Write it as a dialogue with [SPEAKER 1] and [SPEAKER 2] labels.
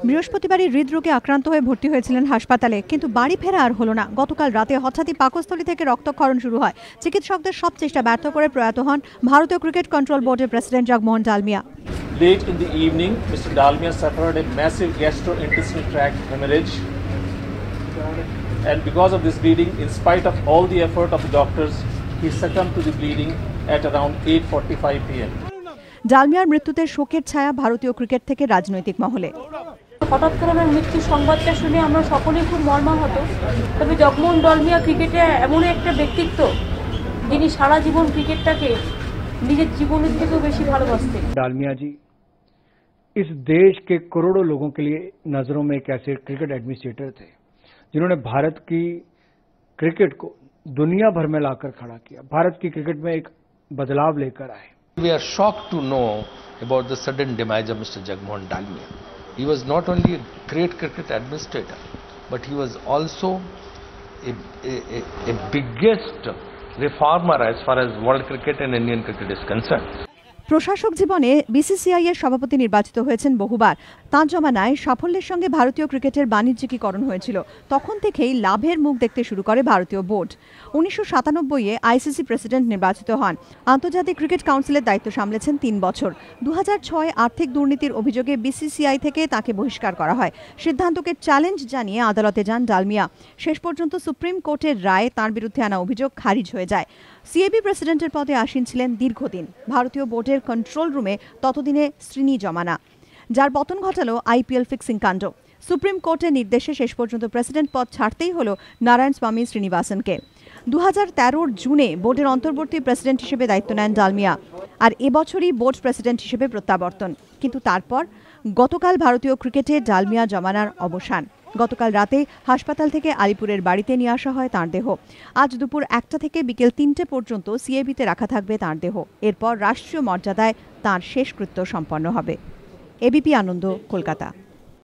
[SPEAKER 1] বৃহস্পতিবারই হৃদরোগে আক্রান্ত হয়ে ভর্তি হয়েছিলেন হাসপাতালে, কিন্তু বাড়ি ফেরা আর হলো না। গতকাল রাতে হঠাৎই পাকস্থলী থেকে রক্তক্ষরণ শুরু হয়। চিকিৎসকদের সব চেষ্টা ব্যর্থ করে প্রয়াত হন ভারতীয় ক্রিকেট কন্ট্রোল বোর্ডের president Jagmohan Dalmiya.
[SPEAKER 2] Late in the evening, Mr. Dalmia suffered a massive gastrointestinal tract hemorrhage, and because of this bleeding, in spite of all the effort of the doctors, he succumbed to the bleeding at around 8:45 p.m.
[SPEAKER 1] ডালমিয়ার মৃত্যুতে শোকের ছায়া ভারতীয় cricket থেকে রাজনৈতিক মহলে।
[SPEAKER 3] হঠাৎ করে ওনার মৃত্যুর সংবাদটা শুনে আমরা সকলেই খুব মর্মাহত। তবে জগমোহন ডালমিয়া ক্রিকেটে এমন একটা ব্যক্তিত্ব যিনি সারা জীবন ক্রিকেটটাকে নিজের জীবনের থেকেও বেশি ভালোবাসতেন।
[SPEAKER 4] डालमिया जी इस देश के करोड़ों लोगों के लिए नजरों में एक ऐसे क्रिकेट एडमिनिस्ट्रेटर थे जिन्होंने भारत की क्रिकेट को दुनिया भर में लाकर खड़ा किया, भारत की क्रिकेट में एक बदलाव लेकर आए।
[SPEAKER 5] We are shocked to know about the sudden demise of Mr. Jagmohan Dalmia. He was not only a great cricket administrator, but he was also a biggest reformer as far as world cricket and Indian cricket is concerned.
[SPEAKER 1] প্রশাসক জীবনে BCCI এর সভাপতি নির্বাচিত হয়েছেন বহুবার। তাঁর জমানায় সাফল্যের সঙ্গে ভারতীয় ক্রিকেটের বাণিজ্যিকীকরণ হয়েছিল। তখন থেকেই লাভের মুখ দেখতে শুরু করে ভারতীয় বোর্ড। 1997-এ আইসিসি প্রেসিডেন্ট নির্বাচিত হন। আন্তর্জাতিক ক্রিকেট কাউন্সিলের দায়িত্ব সামলেছেন 3 বছর। 2006 আর্থিক দুর্নীতির অভিযোগে বিসিসিআই থেকে তাকে বহিষ্কার করা হয়। সিদ্ধান্তকে চ্যালেঞ্জ জানিয়ে আদালতে যান ডালমিয়া। শেষ পর্যন্ত সুপ্রিম কোর্টের রায়ে তাঁর বিরুদ্ধে আনা অভিযোগ খারিজ হয়ে যায়। সিএবি প্রেসিডেন্টের পদে আসীন ছিলেন দীর্ঘদিন। ভারতীয় বোর্ডের কন্ট্রোল রুমে ততদিনে শ্রীনি জমানা, যার পতন ঘটালো আইপিএল ফিক্সিং কাণ্ড। সুপ্রিম কোর্টের নির্দেশে শেষ পর্যন্ত প্রেসিডেন্ট পদ ছাড়তেই হলো নারায়ণ স্বামী শ্রীনিবাসনকে। 2013-র জুনে বোর্ডের অন্তর্বর্তী প্রেসিডেন্ট হিসেবে দায়িত্ব নেন ডালমিয়া, আর এবছরই বোর্ড প্রেসিডেন্ট হিসেবে প্রত্যাবর্তন। কিন্তু তারপর গতকাল ভারতীয় ক্রিকেটে ডালমিয়া জমানার অবসান। গতকাল রাতে হাসপাতাল থেকে আলিপুরের বাড়িতে নিয়ে আসা হয় তাঁর দেহ। আজ দুপুর 1টা থেকে বিকেল 3টে পর্যন্ত সিএবিতে রাখা থাকবে তাঁর দেহ। এরপর রাষ্ট্রীয় মর্যাদায় তাঁর শেষকৃত্য সম্পন্ন হবে। এবিপি আনন্দ, কলকাতা।